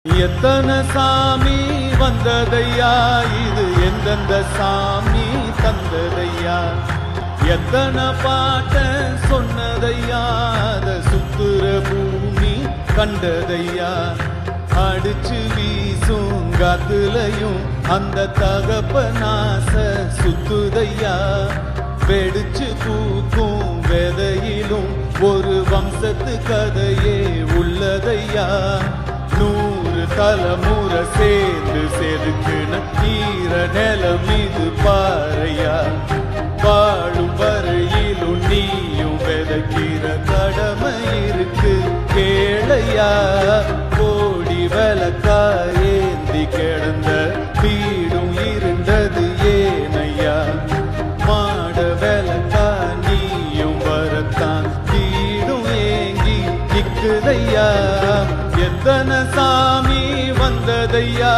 எத்தனை சாமி வந்ததையா, இது எந்தெந்த சாமி தந்ததையா, எத்தனை பாட்ட சொன்னதையா, அத சுத்துற பூமி கண்டதையா, அடிச்சு வீசும் காத்துலையும் அந்த தகப்பனாச சுத்துதையா, வெடிச்சு பூக்கும் வெதையிலும் ஒரு வம்சத்து கதையே உள்ளதையா, 100 தலைமுறை சேர்ந்து செதுக்குன ஈர நிலம் இது பாறையா, வாழும் வரையிலும் நீயும் விதைக்கிற கடமை இருக்கு கேளையா, கோடி விளக்கா ஏந்தி கிடந்த வீடும் இருண்டது ஏனையா, மாட விளக்கா நீயும் வரத்தான் வீடும் ஏங்கி நிக்குதையா, எத்தனை சாமி வந்ததையா.